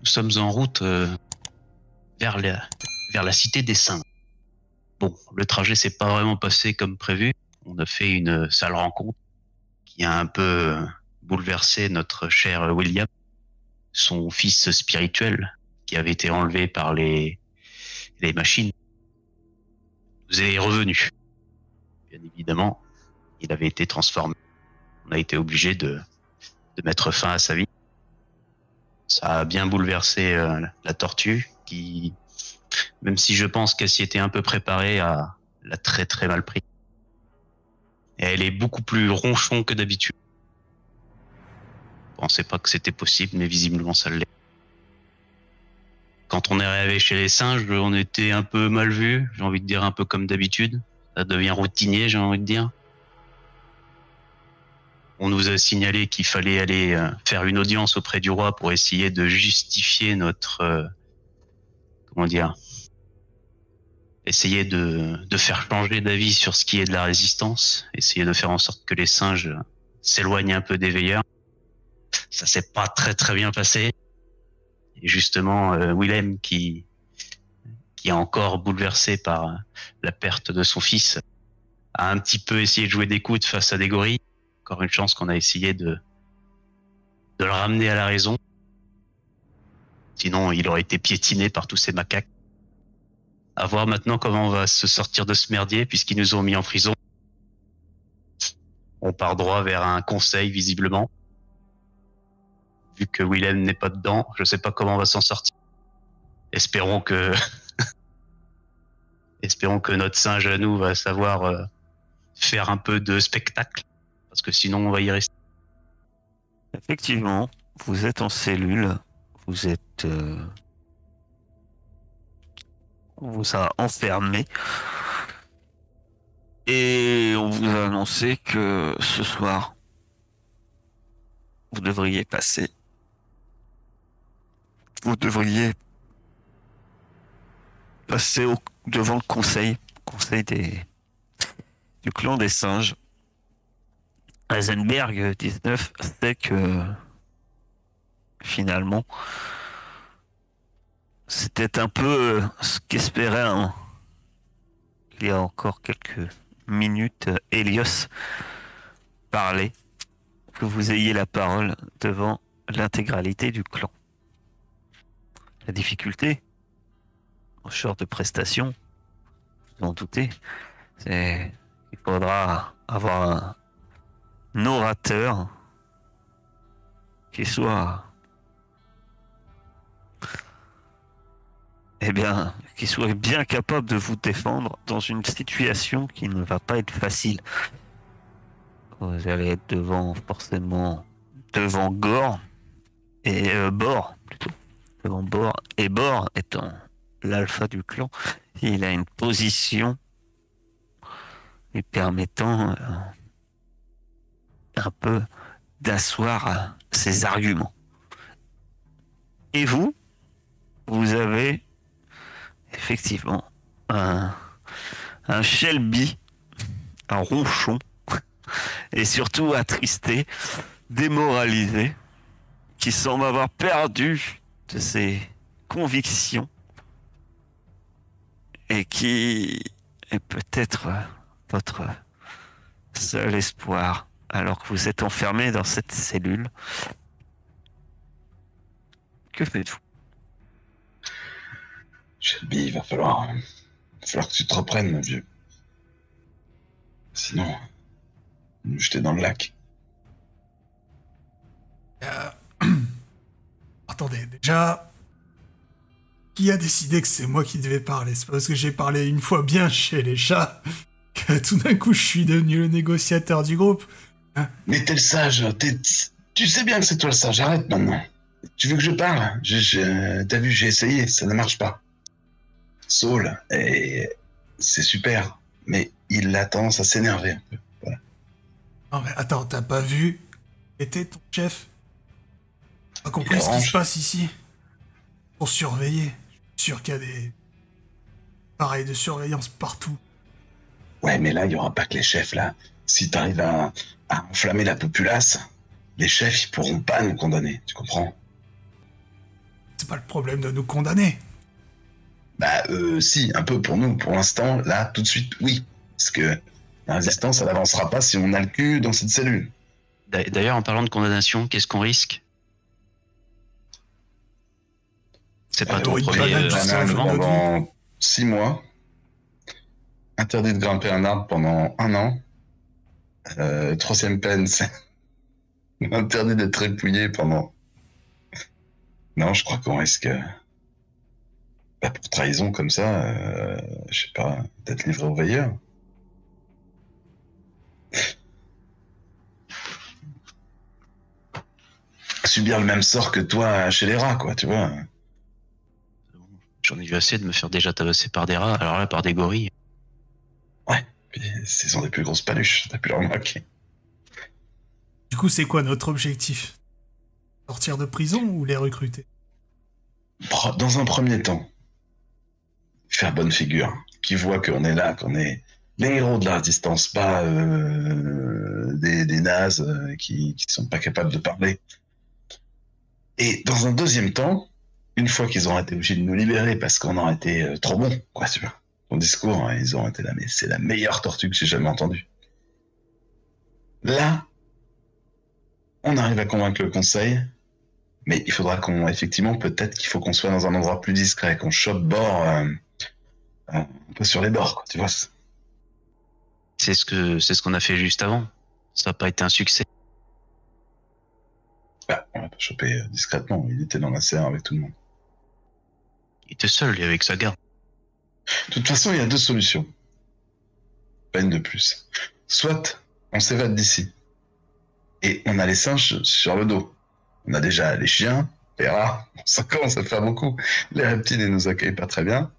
Nous sommes en route vers la cité des Saints. Bon, le trajet s'est pas vraiment passé comme prévu. On a fait une sale rencontre qui a un peu bouleversé notre cher William, son fils spirituel, qui avait été enlevé par les machines, nous est revenu. Bien évidemment, il avait été transformé. On a été obligé de mettre fin à sa vie. Ça a bien bouleversé la tortue, qui, même si je pense qu'elle s'y était un peu préparée, l'a très très mal pris. Et elle est beaucoup plus ronchon que d'habitude. Je pensais pas que c'était possible, mais visiblement ça l'est. Quand on est arrivé chez les singes, on était un peu mal vu, j'ai envie de dire un peu comme d'habitude. Ça devient routinier, j'ai envie de dire. On nous a signalé qu'il fallait aller faire une audience auprès du roi pour essayer de justifier notre... comment dire, essayer de faire changer d'avis sur ce qui est de la résistance, essayer de faire en sorte que les singes s'éloignent un peu des veilleurs. Ça s'est pas très très bien passé. Et justement, Willem, qui est encore bouleversé par la perte de son fils, a un petit peu essayé de jouer des coudes face à des gorilles. Encore une chance qu'on a essayé de le ramener à la raison. Sinon, il aurait été piétiné par tous ces macaques. À voir maintenant comment on va se sortir de ce merdier, puisqu'ils nous ont mis en prison. On part droit vers un conseil, visiblement. Vu que Willem n'est pas dedans, je sais pas comment on va s'en sortir. Espérons que... Espérons que notre singe à nous va savoir faire un peu de spectacle. Parce que sinon, on va y rester. Effectivement, vous êtes en cellule, vous êtes... on vous a enfermé et on vous a annoncé que ce soir, vous devriez passer. Vous devriez passer devant le conseil du clan des singes. Heisenberg 19 sait que finalement, c'était un peu ce qu'espérait il y a encore quelques minutes Helios parlait, que vous ayez la parole devant l'intégralité du clan. La difficulté, au genre de prestation, vous en doutez, c'est qu'il faudra avoir un orateur qui soit qui soit bien capable de vous défendre dans une situation qui ne va pas être facile. Vous allez être forcément devant Gore et Bor, plutôt. Devant Bor, et Bor étant l'alpha du clan, il a une position lui permettant un peu d'asseoir ses arguments. Et vous avez effectivement un Shelby, un ronchon, et surtout attristé, démoralisé, qui semble avoir perdu de ses convictions et qui est peut-être votre seul espoir alors que vous êtes enfermé dans cette cellule. Que faites-vous? Shelby, il va falloir que tu te reprennes, mon vieux. Sinon, nous jeter dans le lac. Attendez, déjà, qui a décidé que c'est moi qui devais parler? C'est parce que j'ai parlé une fois bien chez les chats que tout d'un coup je suis devenu le négociateur du groupe. Hein? Mais t'es le sage, tu sais bien que c'est toi le sage, arrête maintenant. Tu veux que je parle? T'as vu, j'ai essayé, ça ne marche pas. Saul, c'est super, mais il a tendance à s'énerver un peu. Voilà. Non mais attends, t'as pas vu? Était ton chef? T'as compris ce qui se passe ici? Pour surveiller. Je suis sûr qu'il y a des... pareils de surveillance partout. Ouais, mais là, il n'y aura pas que les chefs, là. Si t'arrives à enflammer la populace, les chefs, ils pourront pas nous condamner, tu comprends? C'est pas le problème de nous condamner. Bah, si, un peu pour nous. Pour l'instant, là, tout de suite, oui. Parce que la résistance, elle n'avancera pas si on a le cul dans cette cellule. D'ailleurs, en parlant de condamnation, qu'est-ce qu'on risque? C'est pas ton oui, premier banane, je sais, harcèlement. Pendant 6 mois, interdit de grimper un arbre pendant 1 an. Troisième peine, c'est interdit d'être épouillé pendant... Non, je crois qu'on risque... Bah, pour trahison comme ça, je sais pas, d'être livré au veilleur. Subir le même sort que toi chez les rats, quoi, tu vois. J'en ai vu assez de me faire déjà tabasser par des rats, alors là par des gorilles. Ouais, puis ce sont des plus grosses paluches, t'as pu le remarquer. Du coup, c'est quoi notre objectif? Sortir de prison ou les recruter? Dans un premier temps, faire bonne figure, qu'ils voient qu'on est là, qu'on est les héros de la résistance, pas des nazes qui sont pas capables de parler. Et dans un deuxième temps, une fois qu'ils auront été obligés de nous libérer parce qu'on aura été trop bon, quoi, tu vois. Ton discours, hein, ils auront été là, mais c'est la meilleure tortue que j'ai jamais entendue. Là, on arrive à convaincre le conseil, mais il faudra effectivement, peut-être qu'il faut qu'on soit dans un endroit plus discret, qu'on chope bord un peu sur les bords, quoi, tu vois. C'est ce qu'on a fait juste avant. Ça n'a pas été un succès. Bah, on l'a pas chopé discrètement, il était dans la serre avec tout le monde. Il était seul et avec sa garde. De toute façon, il y a 2 solutions. Pas une de plus. Soit on s'évade d'ici et on a les singes sur le dos. On a déjà les chiens, les rats, ça commence à faire beaucoup. Les reptiles, ils nous accueillent pas très bien.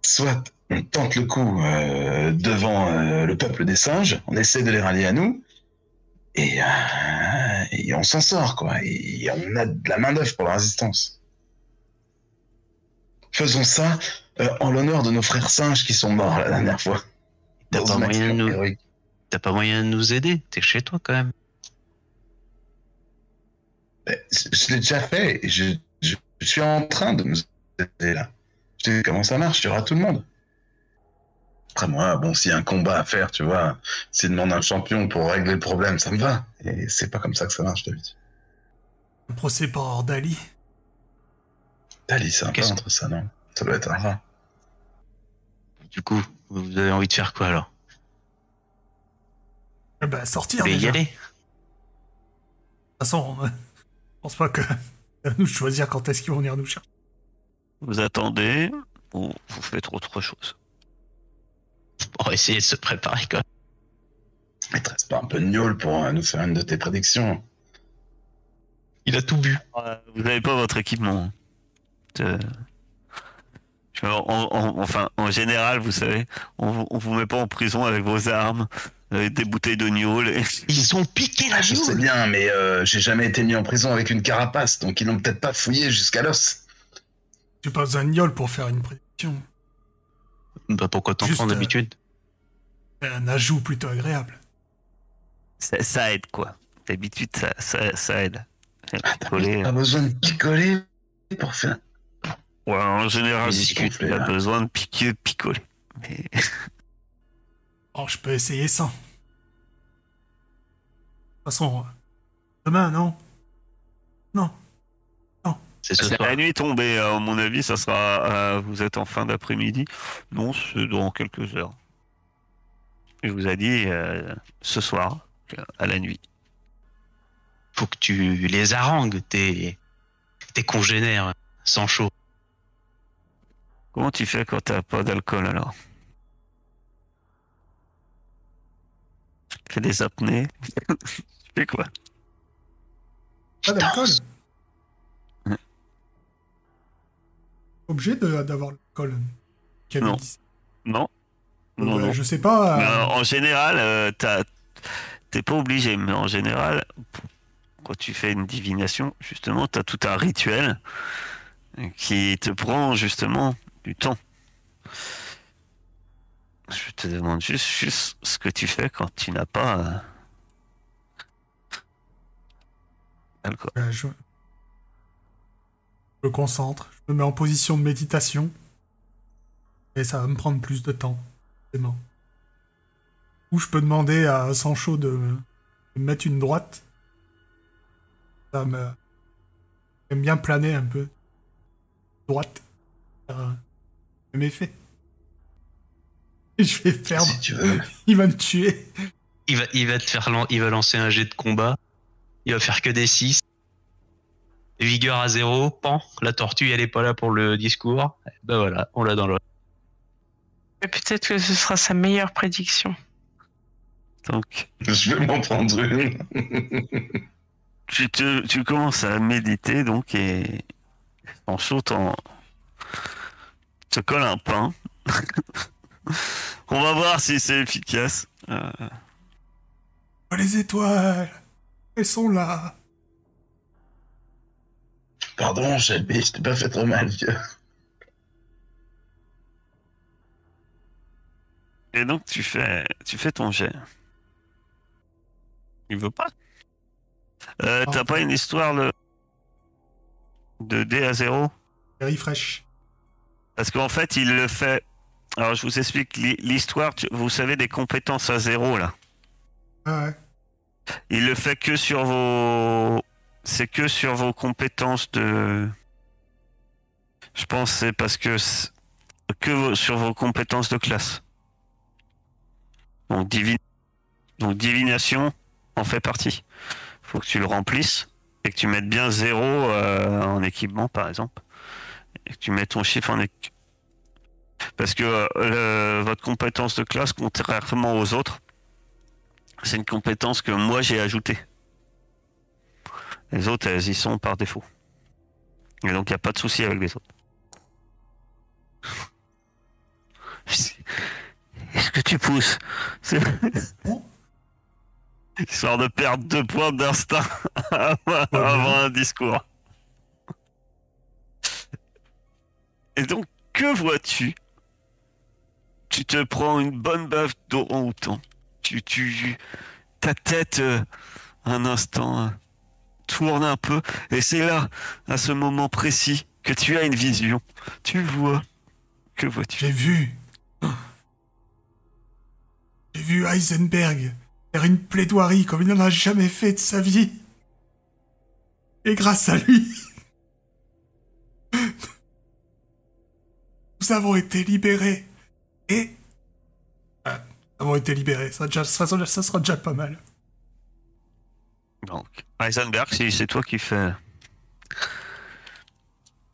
Soit on tente le coup devant le peuple des singes, on essaie de les rallier à nous et on s'en sort, quoi. Et on a de la main-d'œuvre pour la résistance. Faisons ça en l'honneur de nos frères singes qui sont morts la dernière fois. T'as pas moyen de nous aider? T'es chez toi quand même. Je l'ai déjà fait et je suis en train de nous aider là. Je te dis comment ça marche, il y aura tout le monde. Après moi, bon, s'il y a un combat à faire, tu vois, s'il demande un champion pour régler le problème, ça me va. Et c'est pas comme ça que ça marche d'habitude. Le procès par Ordali. Dali, c'est un peu entre ça, non? Ça doit être un rat. Du coup, vous avez envie de faire quoi alors? Bah, sortir Vous voulez y déjà. De aller? toute façon, je pense pas que à nous de choisir quand est-ce qu'ils vont venir nous chercher. Vous attendez ou vous faites autre chose? On va essayer de se préparer quoi. Mais te reste pas un peu de gnôle pour nous faire une de tes prédictions. Il a tout bu. Vous n'avez pas votre équipement. Enfin, en général, vous savez, on vous met pas en prison avec vos armes, avec des bouteilles de gnôle. Ils ont piqué la Je sais gnôle. bien, mais j'ai jamais été mis en prison avec une carapace, donc ils n'ont peut-être pas fouillé jusqu'à l'os. J'ai pas besoin de gnôle pour faire une prédiction. Bah pourquoi t'en Juste, prends d'habitude? Un ajout plutôt agréable. Ça aide, quoi. D'habitude, ça aide. Pas besoin de picoler pour faire... Ouais, en général, Il si discute, tu as là. besoin de picoler. Mais... Oh, je peux essayer sans. De toute façon, demain, non? Non. C'est ce La soir. nuit tombée, à mon avis, ça sera. Vous êtes en fin d'après-midi. Non, c'est dans quelques heures. Il vous a dit ce soir, à la nuit. Faut que tu les harangues, tes congénères, sans chaud. Comment tu fais quand t'as pas d'alcool alors? Tu fais des apnées? Tu fais quoi? Pas d'alcool. Ouais. Obligé d'avoir l'alcool. Non. Non. Non, non. Je sais pas. Mais, en général, t'es pas obligé, mais en général, quand tu fais une divination, justement, t'as tout un rituel qui te prend justement du temps. Je te demande juste ce que tu fais quand tu n'as pas d'alcool. Je Je me concentre, je me mets en position de méditation. Et ça va me prendre plus de temps, forcément. Ou je peux demander à Sancho de me mettre une droite. Ça me... J'aime bien planer un peu. Droite. Même effet. Et je vais perdre. Si tu veux. Il va me tuer. Il va il va lancer un jet de combat. Il va faire que des 6. Vigueur à 0. Pan. La tortue, elle est pas là pour le discours. Ben voilà, on l'a dans le... Et peut-être que ce sera sa meilleure prédiction. Donc, Je vais m'en prendre une. tu commences à méditer, donc, et en sautant, te colle un pain. On va voir si c'est efficace. Oh, les étoiles. Elles sont là. Pardon, Shelby, je t'ai pas fait trop mal, vieux. Et donc, tu fais ton jet. Il veut pas. T'as pas une histoire de dé à 0? Refresh. Parce qu'en fait, il le fait. Alors, je vous explique l'histoire. Vous savez, des compétences à 0, là. Ah ouais. Il le fait que sur vos. C'est que sur vos compétences de. Je pense que c'est parce que. Sur vos compétences de classe. Donc, divination en fait partie. Faut que tu le remplisses et que tu mettes bien 0 en équipement, par exemple. Et que tu mets ton chiffre en équipement. Parce que votre compétence de classe, contrairement aux autres, c'est une compétence que moi j'ai ajoutée. Les autres, elles y sont par défaut. Et donc, il n'y a pas de souci avec les autres. Est-ce que tu pousses? Histoire de perdre 2 points d'instinct avant un discours. Et donc, que vois-tu? Tu te prends une bonne baffe d'orang-outan. Ta tête, un instant, tourne un peu. Et c'est là, à ce moment précis, que tu as une vision. Tu vois. Que vois-tu? J'ai vu. J'ai vu Heisenberg faire une plaidoirie comme il n'en a jamais fait de sa vie. Et grâce à lui, nous avons été libérés. Et... nous avons été libérés. Ça sera déjà pas mal. Donc, Heisenberg, si c'est toi qui fais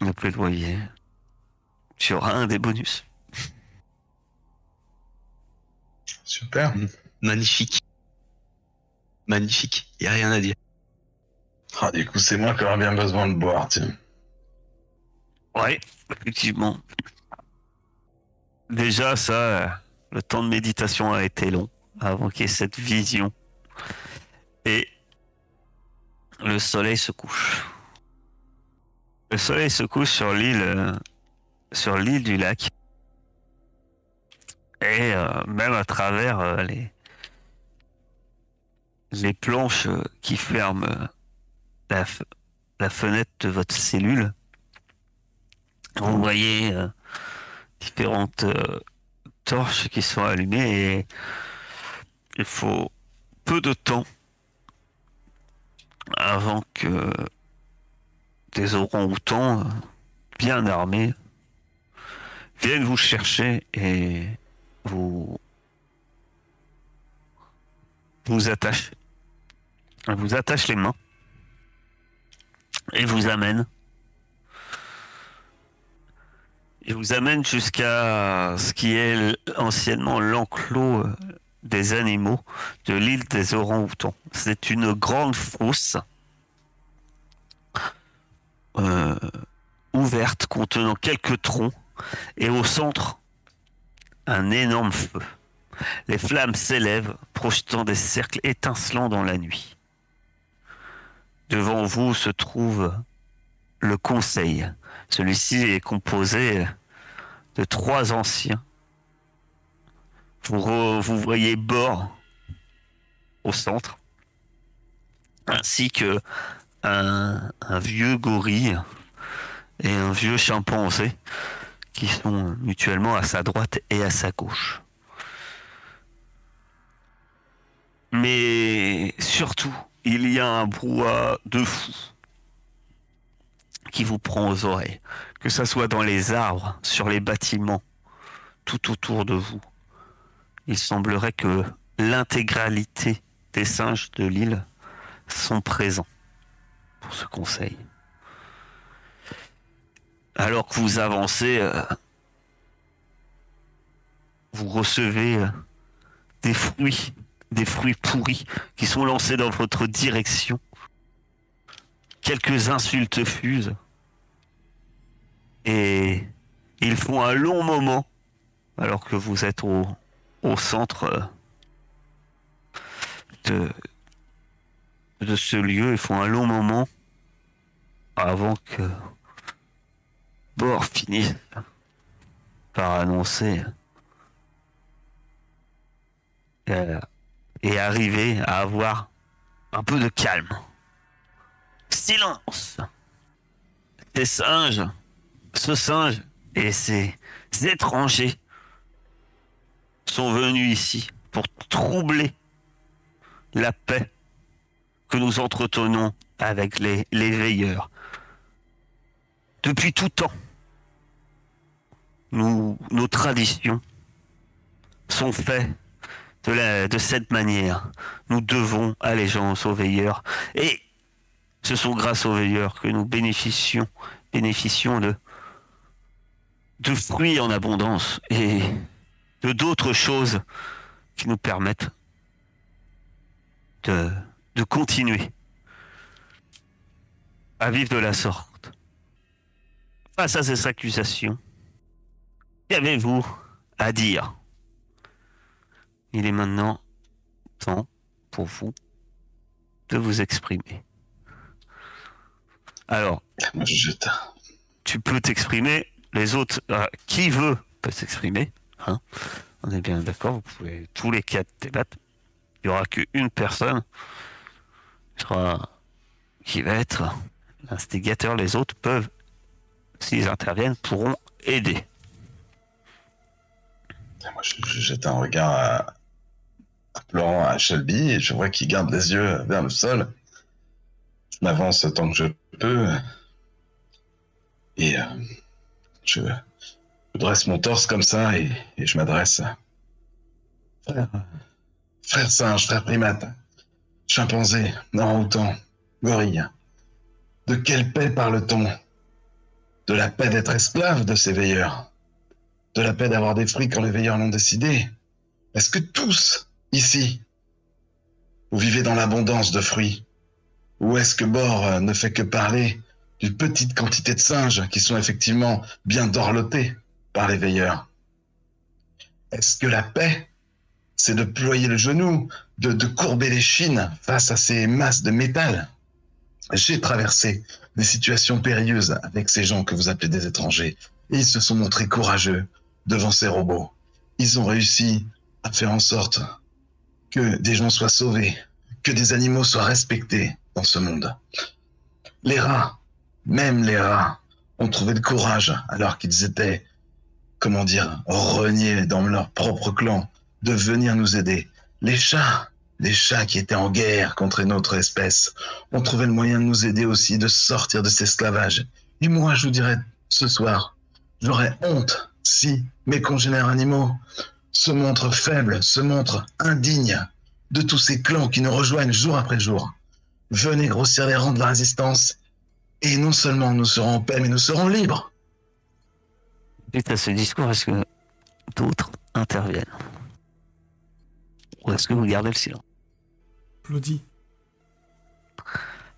le plaidoyer, tu auras un des bonus. Super. Magnifique. Magnifique. Y a rien à dire. Ah, du coup, c'est moi qui aurais bien besoin de boire, tiens. Ouais, effectivement. Déjà, le temps de méditation a été long avant qu'il y ait cette vision. Et le soleil se couche. Le soleil se couche sur l'île du lac. Et même à travers les planches qui ferment la fenêtre de votre cellule, vous voyez différentes torches qui sont allumées et il faut peu de temps avant que des orang-outans bien armés viennent vous chercher et vous attachent. Vous attachent les mains et vous amènent. Et vous amène jusqu'à ce qui est anciennement l'enclos des animaux de l'île des orang-outans. C'est une grande fosse ouverte contenant quelques troncs et au centre un énorme feu. Les flammes s'élèvent, projetant des cercles étincelants dans la nuit. Devant vous se trouve le conseil. Celui-ci est composé de 3 anciens. Vous voyez Bor au centre, ainsi que un vieux gorille et un vieux chimpanzé qui sont mutuellement à sa droite et à sa gauche. Mais surtout, il y a un brouhaha de fou qui vous prend aux oreilles, que ça soit dans les arbres, sur les bâtiments, tout autour de vous. Il semblerait que l'intégralité des singes de l'île sont présents pour ce conseil. Alors que vous avancez, vous recevez des fruits pourris qui sont lancés dans votre direction. Quelques insultes fusent. Et ils font un long moment, alors que vous êtes au centre de ce lieu, ils font un long moment avant que Bord finisse par annoncer et arriver à avoir un peu de calme. Silence! Ces singes, ce singe et ces étrangers sont venus ici pour troubler la paix que nous entretenons avec les veilleurs. Depuis tout temps, nos traditions sont faites de cette manière. Nous devons allégeance aux veilleurs. Et ce sont grâce aux veilleurs que nous bénéficions de fruits en abondance et de d'autres choses qui nous permettent de continuer à vivre de la sorte. Face à ces accusations, qu'avez-vous à dire? Il est maintenant temps pour vous de vous exprimer. Alors, tu peux t'exprimer, les autres, qui veut peut s'exprimer, hein? On est bien d'accord, vous pouvez tous les quatre débattre. Il n'y aura qu'une personne qui va être l'instigateur. Les autres peuvent, s'ils interviennent, pourront aider. Moi, je jette un regard pleurant à Shelby et je vois qu'il garde les yeux vers le sol. Je m'avance tant que je peux et je dresse mon torse comme ça et je m'adresse. Frère singe, frère primate, chimpanzé, orang-outan, gorille. De quelle paix parle-t-on? De la paix d'être esclave de ces veilleurs? De la paix d'avoir des fruits quand les veilleurs l'ont décidé? Est-ce que tous, ici, vous vivez dans l'abondance de fruits? Ou est-ce que Bord ne fait que parler d'une petite quantité de singes qui sont effectivement bien dorlotés par les veilleurs? Est-ce que la paix, c'est de ployer le genou, de courber les chines face à ces masses de métal? J'ai traversé des situations périlleuses avec ces gens que vous appelez des étrangers. Et ils se sont montrés courageux devant ces robots. Ils ont réussi à faire en sorte que des gens soient sauvés, que des animaux soient respectés dans ce monde. Les rats, même les rats, ont trouvé le courage alors qu'ils étaient, reniés dans leur propre clan, de venir nous aider. Les chats qui étaient en guerre contre une autre espèce, ont trouvé le moyen de nous aider aussi, de sortir de cet esclavage. Et moi, je vous dirais, ce soir, j'aurais honte si mes congénères animaux se montrent faibles, se montrent indignes de tous ces clans qui nous rejoignent jour après jour. Venez grossir les rangs de la résistance et non seulement nous serons en paix, mais nous serons libres. Suite à ce discours, est-ce que d'autres interviennent? Ou est-ce que vous gardez le silence? Applaudis.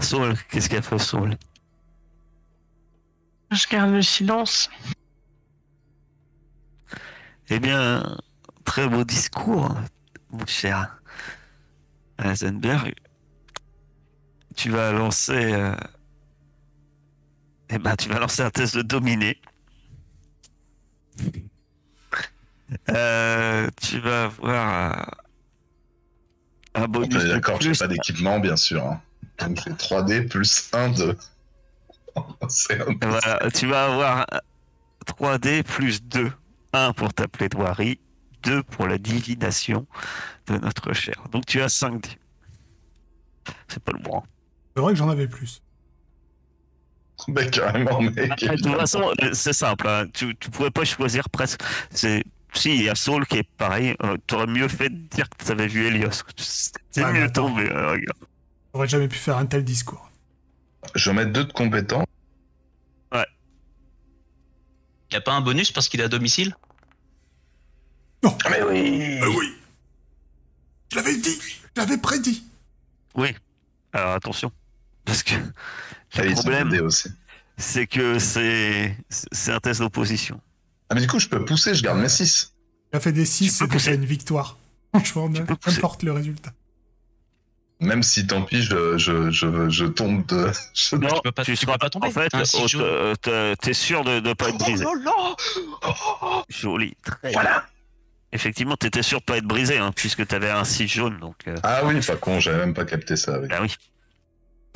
Saul, qu'est-ce qu'a fait Saul? Je garde le silence. Eh bien, très beau discours, mon cher Heisenberg. Tu vas lancer, tu vas lancer un test de dominé. Tu vas avoir un bonus. D'accord, je n'ai pas d'équipement, bien sûr. Hein. Donc c'est 3D plus 1 de... C'est un- Voilà, tu vas avoir 3D plus 2. 1 pour ta plaidoirie, 2 pour la divination de notre cher. Donc tu as 5 dés. C'est pas le bon. C'est vrai que j'en avais plus. Bah, carrément, mec. De toute façon, c'est simple. Hein. Tu pourrais pas choisir presque. Si, il y a Saul qui est pareil. T'aurais mieux fait de dire que t'avais vu Helios. C'est Ouais, mieux mais attends. tombé. Regarde. J'aurais jamais pu faire un tel discours. Je vais mettre 2 de compétences. Y a pas un bonus parce qu'il est à domicile? Ah, mais oui. Oui. Je l'avais dit. Je l'avais prédit. Oui. Alors attention. Parce que Ah, le ils sont problème, aidés aussi. c'est que c'est un test d'opposition. Ah, mais du coup, je peux pousser, je garde mes 6. Il a fait des 6, Tu peux c'est déjà pousser. une victoire. Franchement, peux pousser. n'importe le résultat. Même si, tant pis, je tombe de. Non, peux pas- tu tu seras peux pas tomber. En fait, T'as un six jaune. t'es sûr de ne pas être brisé. Oh là là. Joli. Très Voilà. Effectivement, t'étais sûr de pas être brisé, hein, puisque t'avais un 6 jaune. Donc, Ah oui, pas con, j'avais même pas capté ça. Oui. bah oui.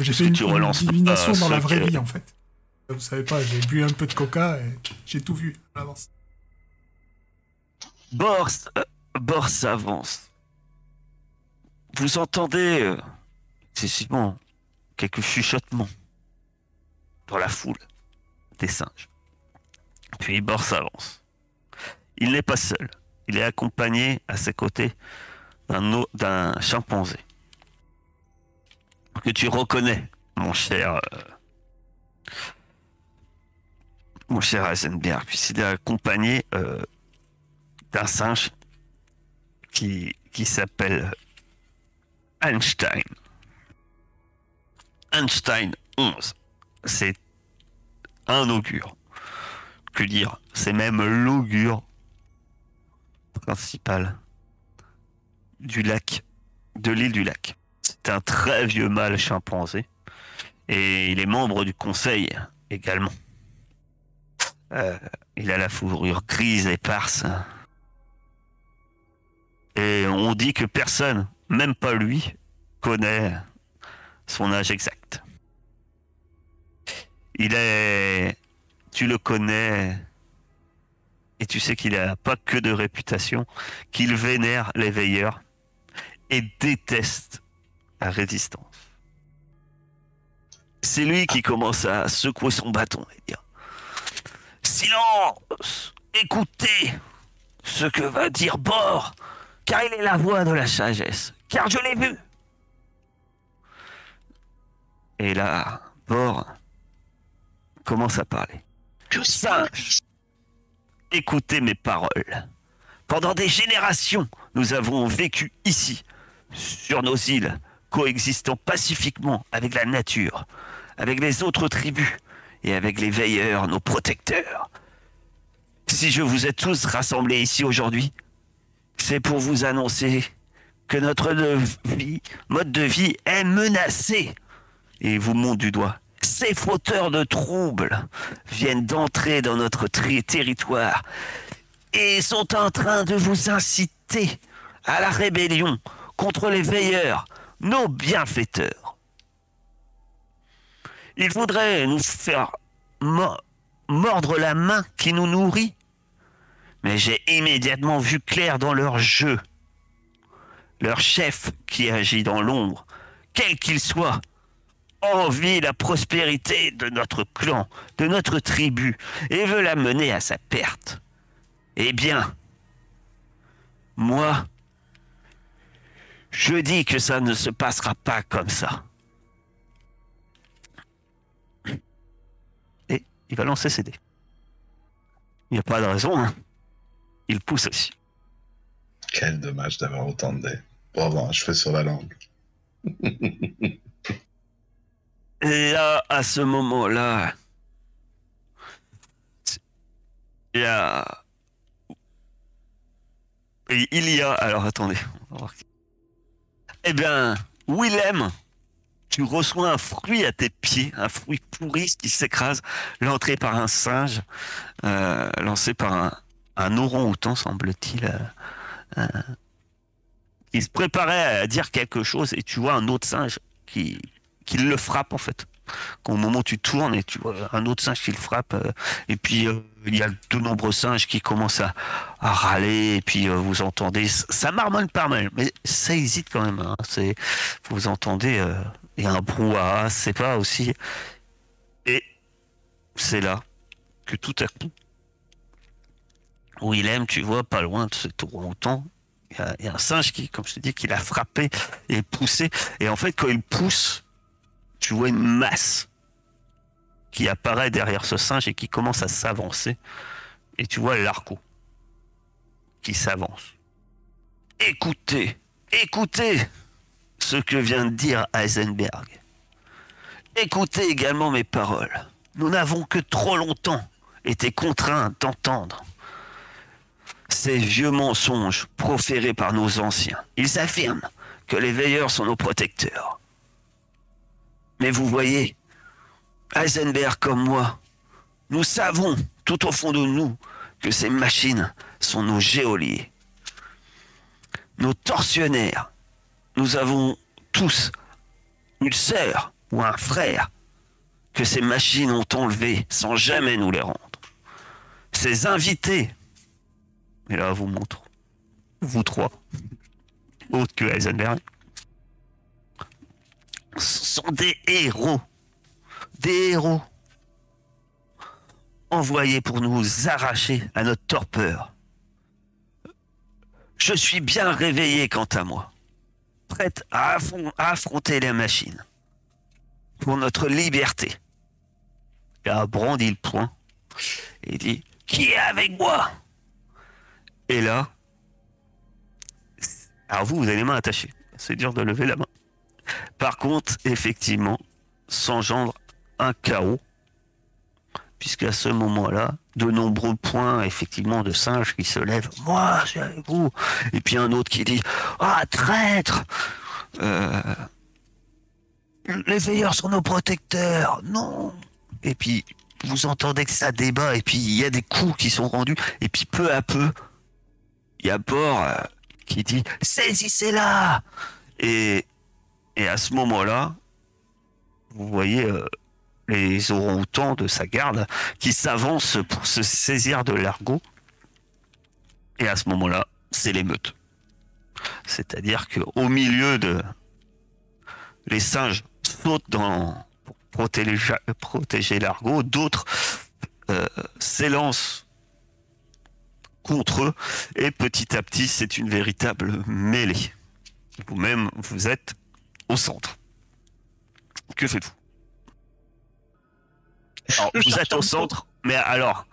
J'ai Parce fait que une, tu relances divination pas dans la ceux vraie que- vie, en fait. Vous savez pas, j'ai bu un peu de coca et j'ai tout vu à l'avance. Bors avance. Vous entendez excessivement quelques chuchotements dans la foule des singes. Puis Bors avance. Il n'est pas seul. Il est accompagné à ses côtés d'un chimpanzé que tu reconnais, mon cher Heisenberg. Puis il est accompagné d'un singe qui s'appelle Einstein. Einstein 11. C'est un augure. Que dire? C'est même l'augure principal du lac, de l'île du lac. C'est un très vieux mâle chimpanzé. Et il est membre du conseil également. Il a la fourrure grise éparse. Et on dit que personne, même pas lui, connaît son âge exact. Tu le connais, et tu sais qu'il n'a pas que de réputation, qu'il vénère les veilleurs et déteste la résistance. C'est lui qui commence à secouer son bâton et dire « Silence! Écoutez ce que va dire Bor, car il est la voix de la sagesse, car je l'ai vu. » Et là, Bor commence à parler. Singe, écoutez mes paroles. Pendant des générations, nous avons vécu ici, sur nos îles, coexistant pacifiquement avec la nature, avec les autres tribus et avec les veilleurs, nos protecteurs. Si je vous ai tous rassemblés ici aujourd'hui, c'est pour vous annoncer que notre mode de vie est menacé. Et il vous montre du doigt. Ces fauteurs de troubles viennent d'entrer dans notre territoire et sont en train de vous inciter à la rébellion contre les veilleurs, nos bienfaiteurs. Ils voudraient nous faire mordre la main qui nous nourrit, mais j'ai immédiatement vu clair dans leur jeu. Leur chef qui agit dans l'ombre, quel qu'il soit, envie la prospérité de notre clan, de notre tribu, et veut la mener à sa perte. Eh bien, moi, je dis que ça ne se passera pas comme ça. Et il va lancer ses dés. Il n'y a pas de raison, hein. Il pousse aussi. Quel dommage d'avoir autant de dés. Pour avoir un cheveu sur la langue. Et là, à ce moment-là, il y a... Alors, attendez. On va voir. Eh bien, Willem, tu reçois un fruit à tes pieds, un fruit pourri qui s'écrase, lancé par un singe, lancé par un orang-outan, semble-t-il. Il se préparait à dire quelque chose et tu vois un autre singe qui le frappe, en fait. qu'au moment où tu tournes et tu vois un autre singe qui le frappe, et puis il y a de nombreux singes qui commencent à râler, et puis vous entendez, ça marmonne pas mal, mais ça hésite quand même. Hein, vous entendez, il y a un brouhaha, c'est pas aussi. Et c'est là que tout à coup, Willem, tu vois, pas loin de ce orang-outan, il y a un singe qui, comme je te dis, qui l'a frappé et poussé. Et en fait, quand il pousse, tu vois une masse qui apparaît derrière ce singe et qui commence à s'avancer. Et tu vois l'argot qui s'avance. Écoutez, écoutez ce que vient de dire Heisenberg. Écoutez également mes paroles. Nous n'avons que trop longtemps été contraints d'entendre ces vieux mensonges proférés par nos anciens. Ils affirment que les veilleurs sont nos protecteurs. Mais vous voyez, Heisenberg comme moi, nous savons tout au fond de nous que ces machines sont nos geôliers, nos tortionnaires. Nous avons tous une sœur ou un frère que ces machines ont enlevé sans jamais nous les rendre. Ces invités, et là je vous montre, vous trois, autres que Heisenberg, sont des héros envoyés pour nous arracher à notre torpeur. Je suis bien réveillé quant à moi, prête à affronter les machines pour notre liberté. Il a brandi le poing et dit « Qui est avec moi ?» Et là, alors vous avez les mains attachées, c'est dur de lever la main. Par contre, effectivement, s'engendre un chaos, puisqu'à ce moment-là, de nombreux points, effectivement, de singes qui se lèvent. « Moi, c'est avec vous !» Et puis un autre qui dit « Ah, traître les veilleurs sont nos protecteurs, non !» Et puis, vous entendez que ça débat, et puis il y a des coups qui sont rendus, et puis peu à peu, il y a Bor qui dit « Saisissez-la !» Et à ce moment-là, vous voyez les orang-outans de sa garde qui s'avancent pour se saisir de l'argot. Et à ce moment-là, c'est l'émeute. C'est-à-dire qu'au milieu de... Les singes sautent pour protéger l'argot, d'autres s'élancent contre eux, et petit à petit, c'est une véritable mêlée. Vous-même, vous êtes au centre. Que faites-vous? Alors, vous êtes au centre, mais alors,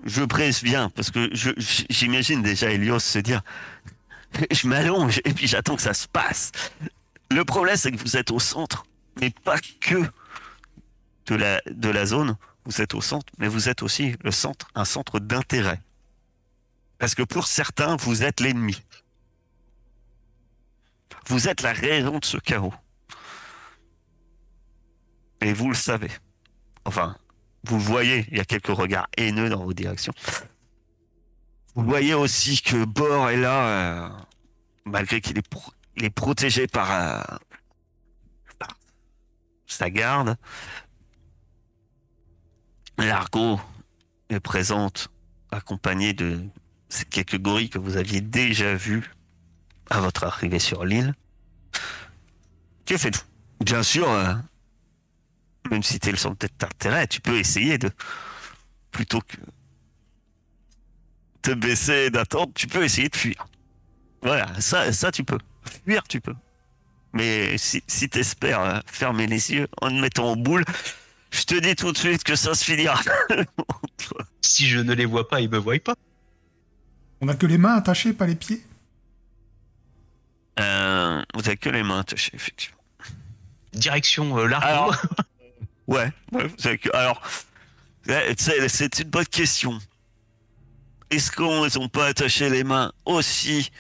je préviens, parce que j'imagine déjà Helios se dire, je m'allonge et puis j'attends que ça se passe. Le problème, c'est que vous êtes au centre, mais pas que de la zone. Vous êtes au centre, mais vous êtes aussi un centre d'intérêt. Parce que pour certains, vous êtes l'ennemi. Vous êtes la raison de ce chaos. Et vous le savez. Enfin, vous le voyez, il y a quelques regards haineux dans vos directions. Vous voyez aussi que Bor est là, malgré qu'il est protégé par sa garde. L'argot est présente, accompagnée de ces quelques gorilles que vous aviez déjà vus à votre arrivée sur l'île. Que faites-vous? Bien sûr, même si tu es le centre d'intérêt, tu peux essayer de... Plutôt que te baisser et d'attendre, tu peux essayer de fuir. Voilà, ça tu peux. Fuir, tu peux. Mais si tu espères fermer les yeux en te mettant en boule, je te dis tout de suite que ça se finira. Si je ne les vois pas, ils me voient pas. On a que les mains attachées, pas les pieds? Vous avez que les mains attachées, effectivement. Direction l'arbre. Alors, ouais, vous avez que... Alors, c'est une bonne question. Est-ce qu'on n'ont pas attaché les mains aussi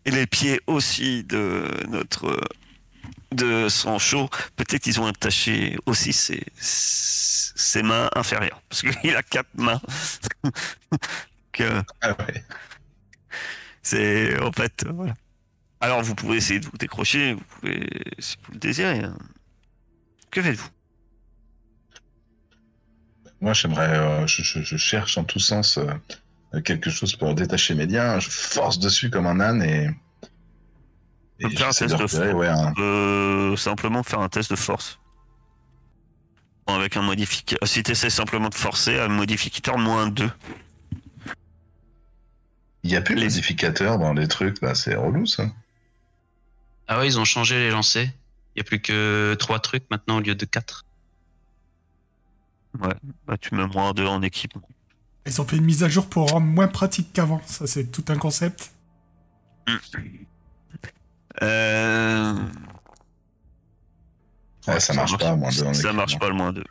et les pieds aussi de Sancho? Peut-être qu'ils ont attaché aussi ses mains inférieures, parce qu'il a 4 mains. Ah ouais. C'est en fait voilà. Alors vous pouvez essayer de vous décrocher, vous pouvez si vous le désirez. Que faites-vous? Moi, j'aimerais, je cherche en tous sens quelque chose pour détacher mes liens. Je force dessus comme un âne et Tu peux faire un j'essaie de test de repérer, force. ouais, un... Simplement faire un test de force. Avec un modificateur. Si tu essaies simplement de forcer, un modificateur -2. Il n'y a plus de modificateur dans les trucs, là, c'est relou, ça. Ah ouais, ils ont changé les lancers. Il n'y a plus que 3 trucs maintenant au lieu de 4. Ouais, bah tu mets -2 en équipement. Ils ont fait une mise à jour pour rendre moins pratique qu'avant. Ça, c'est tout un concept. Ouais, ça marche pas, -2 en Ça marche équipement. pas le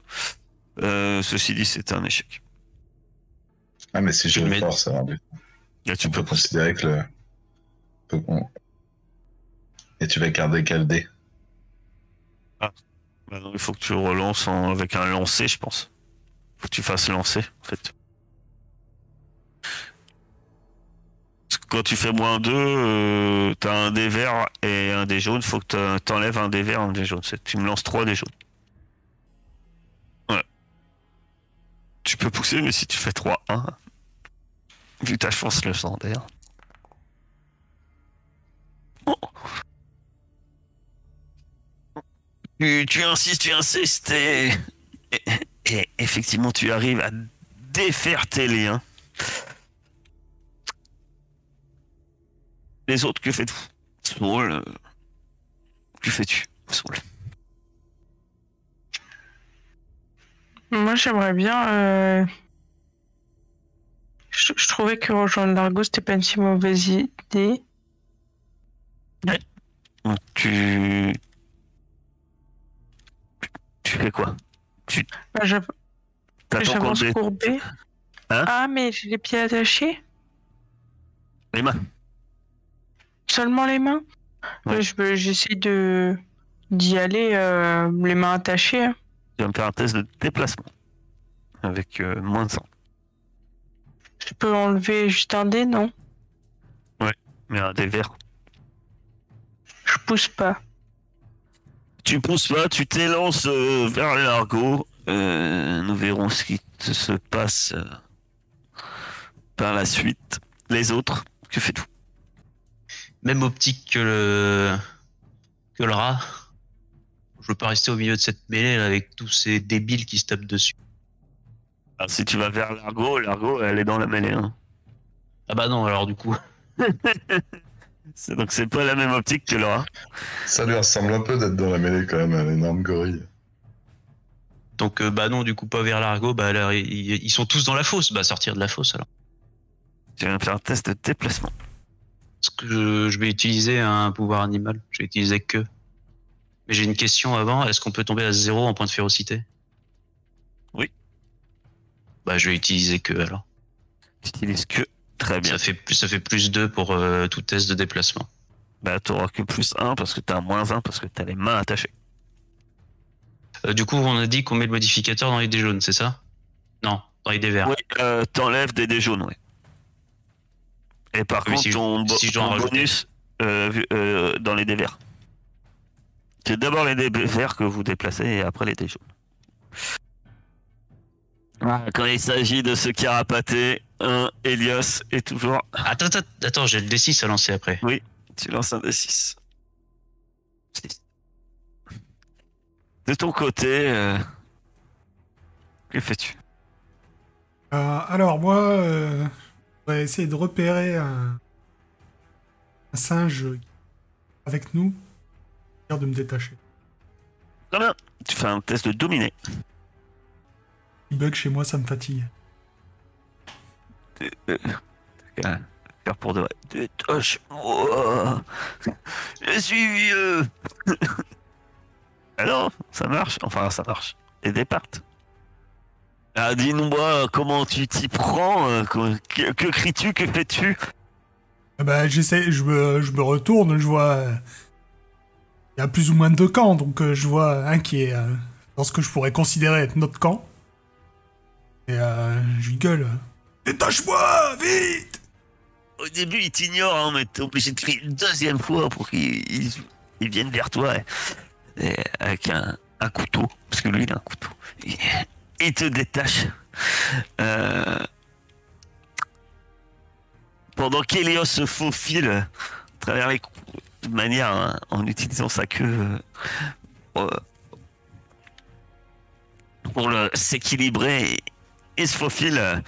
-2. Ceci dit, c'est un échec. Ah, mais si je Tu le le mets- force, alors, Là, tu on peux peut considérer que le... Et tu vas garder quel dé? Bah non, il faut que tu relances avec un lancer, je pense. Faut que tu fasses lancer, en fait. Parce que quand tu fais -2, t'as un dé vert et un dé jaune. Faut que t'enlèves un dé vert et un dé jaune. Tu me lances 3 dés jaunes. Ouais. Tu peux pousser, mais si tu fais 3-1, vu ta chance légendaire. Oh. Tu insistes et effectivement tu arrives à défaire tes liens. Les autres, que faites-vous? Saul, que fais-tu, Saul? Moi, j'aimerais bien. Je trouvais que rejoindre Largo, c'était pas une si mauvaise idée. Donc, tu fais quoi? Bah, T'attends qu'on j'avance courbé. Hein? Ah, mais j'ai les pieds attachés? Les mains. Seulement les mains? Ouais. J'essaie d'y aller, les mains attachées. Hein. Tu vas me faire un test de déplacement. Avec -100. Je peux enlever juste un dé, non? Mais un dé vert. Je pousse pas. Tu pousses pas, tu t'élances vers les largos. Nous verrons ce qui se passe par la suite. Les autres, que faites-vous? Même optique que le rat. Je veux pas rester au milieu de cette mêlée là, avec tous ces débiles qui se tapent dessus. Alors, si tu vas vers l'argot, elle est dans la mêlée. Hein. Ah bah non, alors du coup. Donc c'est pas la même optique que le rat. Ça lui ressemble un peu d'être dans la mêlée, quand même, un énorme gorille. Donc bah non, du coup pas vers l'argot, bah alors, ils sont tous dans la fosse, bah sortir de la fosse alors. Tu vas me faire un test de déplacement. Est-ce que je vais utiliser un pouvoir animal? Je vais utiliser que. Mais j'ai une question avant, est-ce qu'on peut tomber à 0 en point de férocité? Oui. Bah je vais utiliser que alors. Tu utilises que. Très bien. Ça fait plus 2 pour tout test de déplacement. Bah t'auras que +1 parce que t'as -1 parce que t'as les mains attachées. Du coup, on a dit qu'on met le modificateur dans les dés jaunes, c'est ça? Non, dans les dés verts. Oui, t'enlèves des dés jaunes, oui. Et par Oui, contre, si je dois en ton rajouter. bonus dans les dés verts. C'est d'abord les dés verts que vous déplacez et après les dés jaunes. Quand il s'agit de se carapater, Elias est toujours... Attends, j'ai le D6 à lancer après. Oui, tu lances un D6. 6. De ton côté, que fais-tu? Alors, moi, je vais essayer de repérer un singe avec nous, de me détacher. Très bien. Tu fais un test de dominer. Il bug chez moi, ça me fatigue. Faire pour de vrai. Détache-moi. Je suis vieux. Alors, ça marche. Enfin, ça marche. Et départent. Ah, dis-nous-moi, comment tu t'y prends? Que cries-tu? Que fais-tu? J'essaie, je me retourne, je vois... Il y a plus ou moins 2 camps, donc je vois un qui est dans ce que je pourrais considérer être notre camp. Et je lui gueule. Détache-moi, vite! Au début, il t'ignore, hein, mais t'es obligé de crier une deuxième fois pour qu'il vienne vers toi et avec un couteau, parce que lui, il a un couteau. Il te détache Pendant qu'Hélios se faufile à travers les coups, de manière en utilisant sa queue pour s'équilibrer et se faufile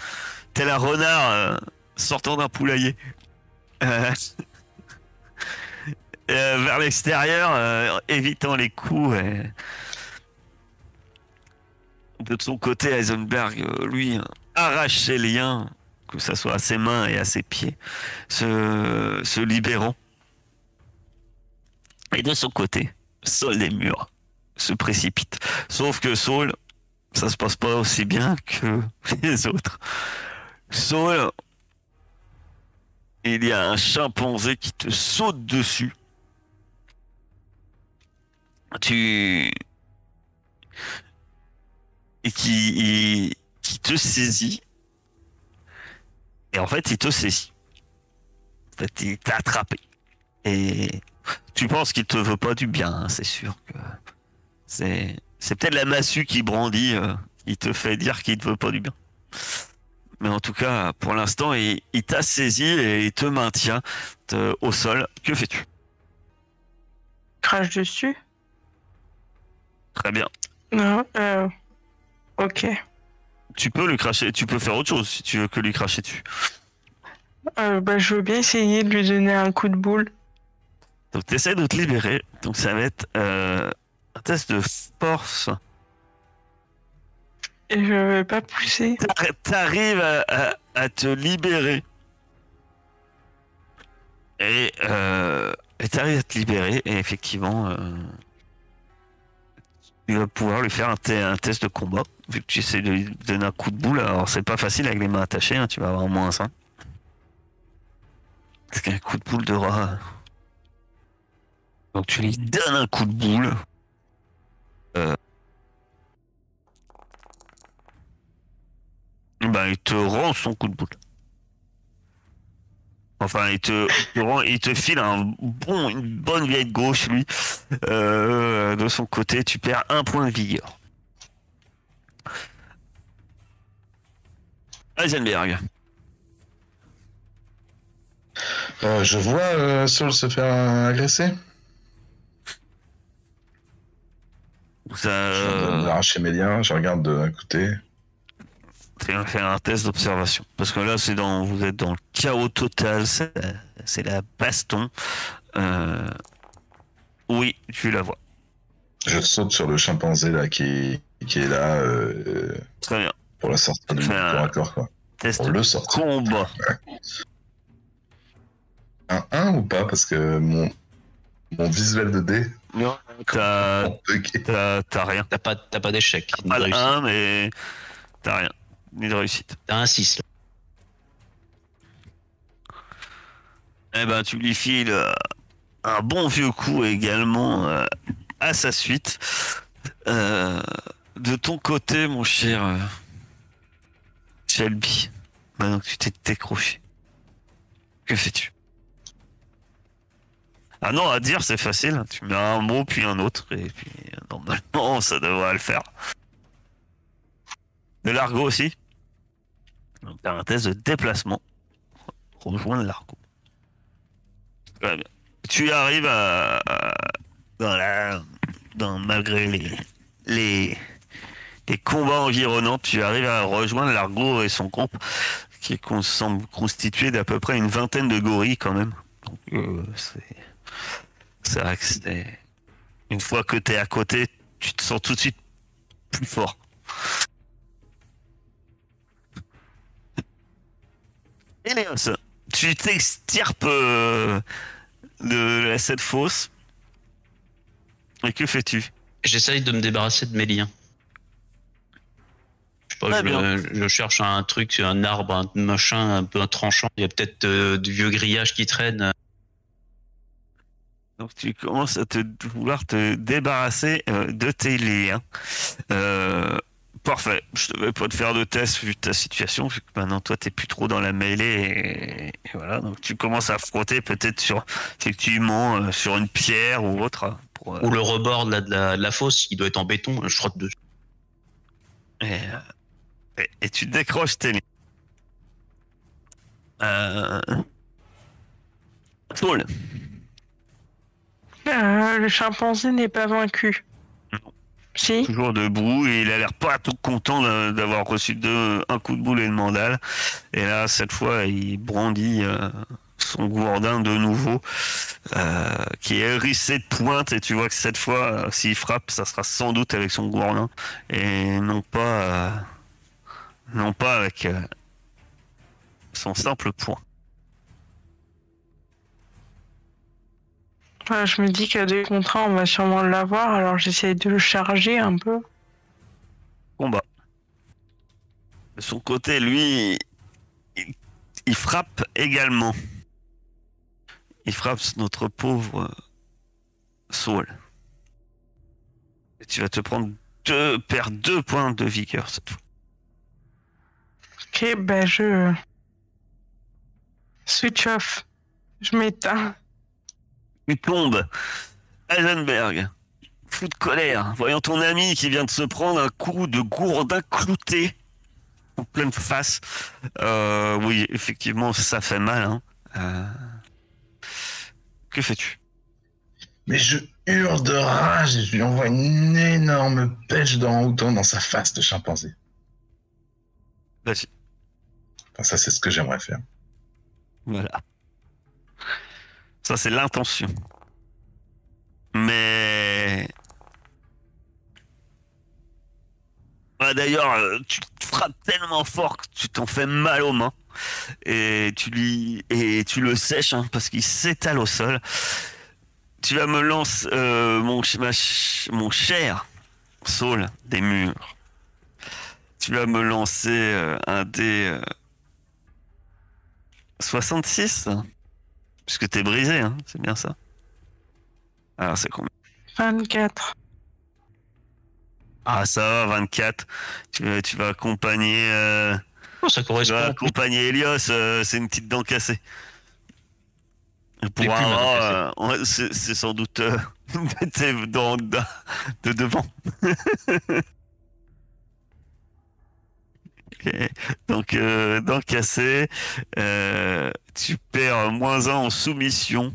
tel un renard sortant d'un poulailler vers l'extérieur, évitant les coups. De son côté, Heisenberg, lui, arrache ses liens, que ce soit à ses mains et à ses pieds, se libérant. Et de son côté, Saul des murs se précipite. Sauf que Saul, ça se passe pas aussi bien que les autres. Saul, il y a un chimpanzé qui te saute dessus. Et qui te saisit. Et en fait, il te saisit. En fait, il t'a attrapé. Et tu penses qu'il te veut pas du bien, hein, c'est sûr que c'est peut-être la massue qui brandit, il te fait dire qu'il te veut pas du bien. Mais en tout cas, pour l'instant, il t'a saisi et il te maintient au sol. Que fais-tu? Crache dessus? Très bien. Non, ok. Tu peux lui cracher, tu peux faire autre chose si tu veux que lui cracher dessus. Je veux bien essayer de lui donner un coup de boule. Donc tu essaies de te libérer. Donc ça va être un test de force. Et je vais pas pousser. T'arrives à te libérer. Et t'arrives à te libérer. Et effectivement, tu vas pouvoir lui faire un test de combat. Vu que tu essaies de lui donner un coup de boule. Alors c'est pas facile avec les mains attachées. Hein, tu vas avoir moins 5. Parce qu'un coup de boule de rat. Donc tu lui donnes un coup de boule. Il te rend son coup de boule. Enfin, il te file une bonne vieille gauche, lui. De son côté, tu perds 1 point de vigueur. Heisenberg. Je vois Saul se faire agresser. Je viens de arracher mes liens, je regarde d'un côté. Tu vas faire un test d'observation. Parce que là, vous êtes dans le chaos total, c'est la baston. Oui, tu la vois. Je saute sur le chimpanzé là qui est là Très bien. pour la sortie du corps à corps, quoi. Test Pour le sortir. combat. Un 1 ou pas? Parce que mon visuel de dé. Non, t'as rien. T'as pas d'échec. T'as pas le 1, mais t'as rien. Ni de réussite. T'as un 6 là. Eh ben, tu lui files un bon vieux coup également à sa suite. De ton côté, mon cher Shelby, maintenant que tu t'es décroché, que fais-tu? Ah non, à dire, c'est facile. Tu mets un mot puis un autre, et puis normalement, ça devrait le faire. De l'argot aussi. Donc, t'as un test de déplacement. Rejoindre l'argot. Très bien. Tu arrives malgré les combats environnants, tu arrives à rejoindre l'argot et son groupe, qui semble constitué d'à peu près une vingtaine de gorilles quand même. Donc, c'est vrai que c'est... Une fois que t'es à côté, tu te sens tout de suite plus fort. Hélios, tu t'extirpes de cette fosse. Et que fais-tu? J'essaye de me débarrasser de mes liens. Je sais pas, je cherche un truc, un arbre, un machin un peu un tranchant. Il y a peut-être du vieux grillage qui traîne. Donc tu commences à vouloir te débarrasser de tes liens. Parfait. Je ne devais pas te faire de test vu ta situation, vu que maintenant toi t'es plus trop dans la mêlée et voilà. Donc tu commences à frotter peut-être effectivement sur une pierre ou autre. Ou le rebord de la fosse, il doit être en béton, je frotte dessus. Et tu décroches tes lignes. Saul. Le chimpanzé n'est pas vaincu. Non. Si. Toujours debout et il a l'air pas tout content d'avoir reçu un coup de boulet de mandale. Et là, cette fois, il brandit son gourdin de nouveau, qui est hérissé de pointe. Et tu vois que cette fois, s'il frappe, ça sera sans doute avec son gourdin et non pas avec son simple poing. Je me dis qu'à 2 contre 1, on va sûrement l'avoir, alors j'essaie de le charger un peu. Combat. De son côté, lui, il frappe également. Il frappe notre pauvre Saul. Et tu vas te perdre 2 points de vigueur cette fois. Ok, ben je... Switch off. Je m'éteins. Tu tombes. Heisenberg, fou de colère, voyant ton ami qui vient de se prendre un coup de gourdin clouté en pleine face. Oui, effectivement, ça fait mal. Hein. Que fais-tu? Mais je hurle de rage et je lui envoie une énorme pêche d'orang-outan dans sa face de chimpanzé. Vas-y. Enfin, ça, c'est ce que j'aimerais faire. Voilà. Ça, c'est l'intention. Mais... Ah, d'ailleurs, tu te frappes tellement fort que tu t'en fais mal aux mains. Et tu le sèches hein, parce qu'il s'étale au sol. Tu vas me lancer, mon cher Saul des murs. Tu vas me lancer un dé 66 puisque t'es brisé, hein, c'est bien ça. Alors c'est combien? 24. Ah ça va, 24. Tu vas accompagner. Oh, ça Tu correspond. vas accompagner Elios. C'est une petite dent cassée. Pour Les plumes à dent ouais, c'est sans doute tes dents de devant. Ok. Donc dent cassée. Tu perds -1 en soumission.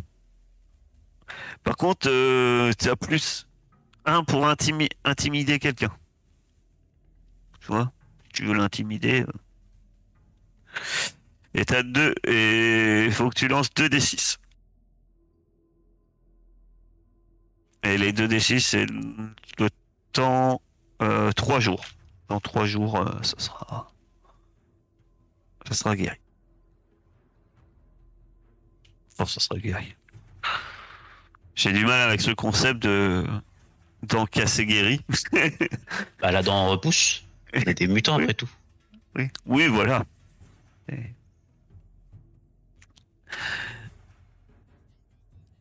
Par contre, tu as +1 pour intimider quelqu'un. Tu vois? Tu veux l'intimider. Et t'as 2. Et il faut que tu lances 2d6. Et les 2d6, c'est le temps 3 jours. Dans 3 jours, ça sera guéri. Enfin, ça sera guéri. J'ai du mal avec ce concept de dent cassée guéri. Bah, la dent repousse. On est des mutants Oui. après tout. Oui, voilà.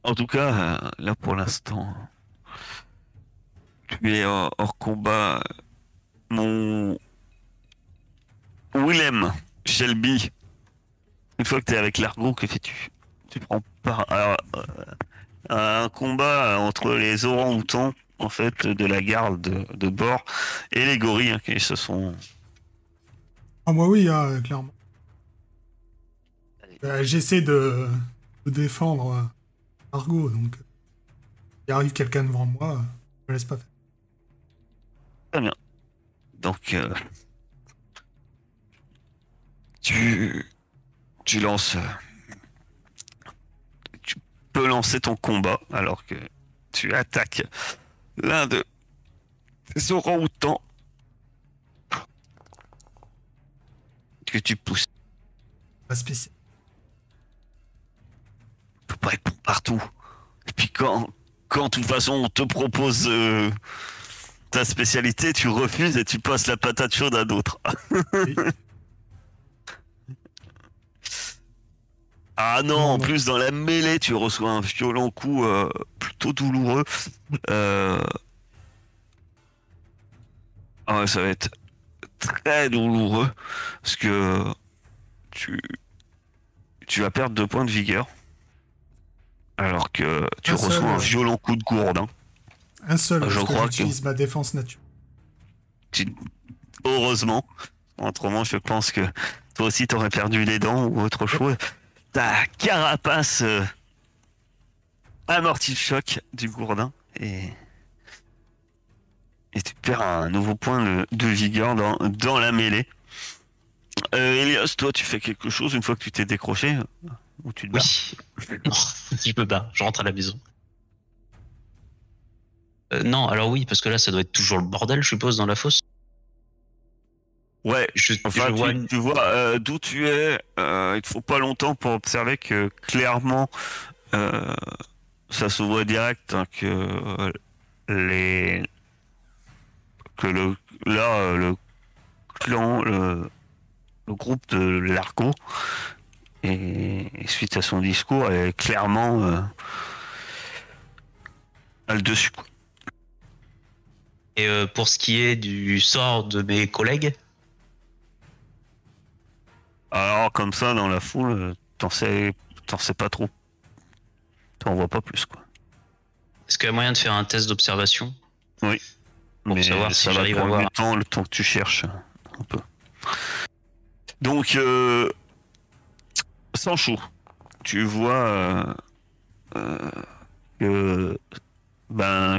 En tout cas, là pour l'instant, tu es hors combat. Mon Willem Shelby, une fois que tu es avec l'Argo, que fais-tu? Tu prends part à un combat entre les orang-outans, en fait, de la garde de bord, et les gorilles hein, qui se sont... Ah, moi, oui, clairement. J'essaie de défendre Argo, donc il arrive quelqu'un devant moi, je me laisse pas faire. Très bien. Donc, tu lances... tu peux lancer ton combat alors que tu attaques l'un de ces orang-outans que tu pousses. Pas spécial. Tu peux pas être bon partout. Et puis quand de toute façon on te propose ta spécialité, tu refuses et tu passes la patate chaude à d'autres. Oui. Ah non, en plus dans la mêlée, tu reçois un violent coup plutôt douloureux. Ah ouais, ça va être très douloureux parce que tu vas perdre 2 points de vigueur alors que tu Un seul, reçois un violent coup de gourde. Hein. Un seul, Je parce que crois que- j'utilise ma défense naturelle. Heureusement, Autrement, je pense que toi aussi, t'aurais perdu les dents ou autre chose. Ta carapace amortit le choc du gourdin et tu perds un nouveau point de vigueur dans la mêlée. Elias, toi, tu fais quelque chose une fois que tu t'es décroché ou tu te bats? Oui. Non, je me bats, je rentre à la maison. Non, alors oui, parce que là, ça doit être toujours le bordel, je suppose, dans la fosse. Ouais, enfin, je vois tu vois d'où tu es, il te faut pas longtemps pour observer que clairement, euh, ça se voit direct hein, les que le là le clan le groupe de Largo et suite à son discours est clairement a le dessus quoi. Et pour ce qui est du sort de mes collègues, Alors comme ça dans la foule, t'en sais pas trop, t'en vois pas plus quoi. est-ce qu'il y a moyen de faire un test d'observation? Oui. Pour Mais savoir si ça va j'arrive à prendre voir. du temps, le temps que tu cherches un peu. Donc Sancho, tu vois que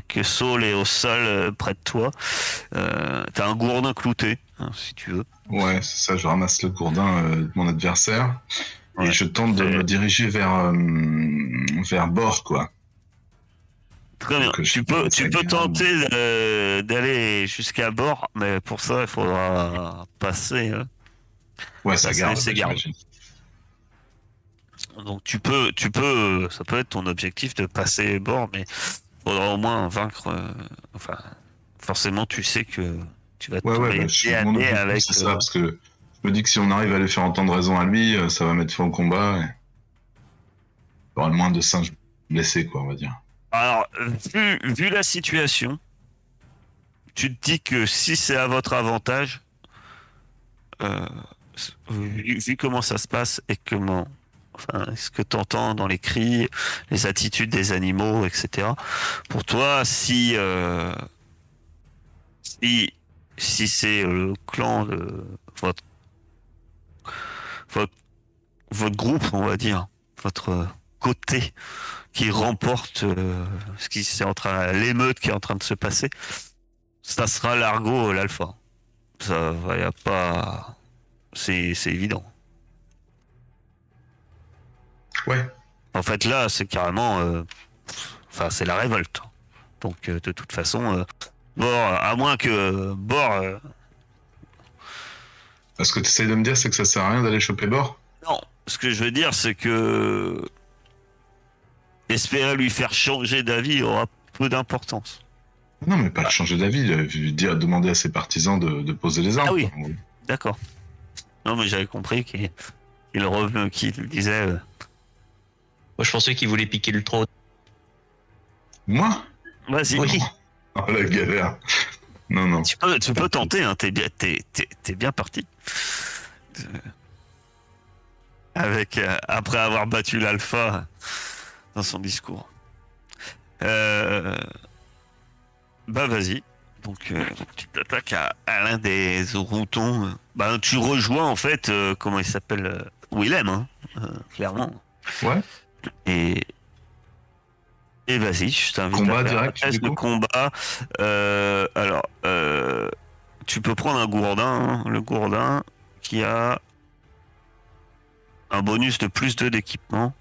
que Saul est au sol près de toi. T'as un gourdin clouté, hein, si tu veux. Ouais, c'est ça, je ramasse le gourdin de mon adversaire et Ouais. je tente de me diriger vers bord, quoi. Très bien. Donc, Tu peux tenter d'aller jusqu'à bord, mais pour ça, il faudra passer. Ouais, ça passer garde, ses gardes. j'imagine. Donc ça peut être ton objectif de passer bord, mais faudra au moins vaincre. Enfin, forcément, tu sais que tu vas te Ouais, trouver bah, nez à mon nez objectif, avec. c'est ça, parce que je me dis que si on arrive à lui faire entendre raison à lui, ça va mettre fin au combat et il y aura le moins de singes blessés, quoi, on va dire. Alors, vu la situation, tu te dis que si c'est à votre avantage, euh, vu comment ça se passe et enfin, ce que tu entends dans les cris, les attitudes des animaux, etc. Pour toi, si c'est le clan de votre, votre groupe, on va dire, votre côté qui remporte ce qui c'est en train l'émeute qui est en train de se passer, ça sera Largo l'alpha. Ça va y a pas c'est évident. Ouais, En fait là, c'est carrément enfin c'est la révolte. Donc de toute façon à moins que ce que tu essayes de me dire, c'est que ça sert à rien d'aller choper bord. non, ce que je veux dire c'est que espérer lui faire changer d'avis aura peu d'importance. Non, mais pas de changer d'avis, demander à ses partisans de poser les armes. Ah oui. quoi. D'accord. Non, mais j'avais compris qu'il disait. Moi, je pensais qu'il voulait piquer le trône. Moi Vas-y. Oui. Oh la galère. Non. Tu peux tenter, hein, t'es bien parti. Avec après avoir battu l'alpha dans son discours. Bah vas-y. Donc tu t'attaques à l'un des routons. Bah tu rejoins en fait comment il s'appelle Willem, hein, clairement. Ouais. Et vas-y, je t'invite Combat à faire direct, un test du de coup combat. Alors, tu peux prendre un gourdin, hein, le gourdin qui a un bonus de plus 2 d'équipement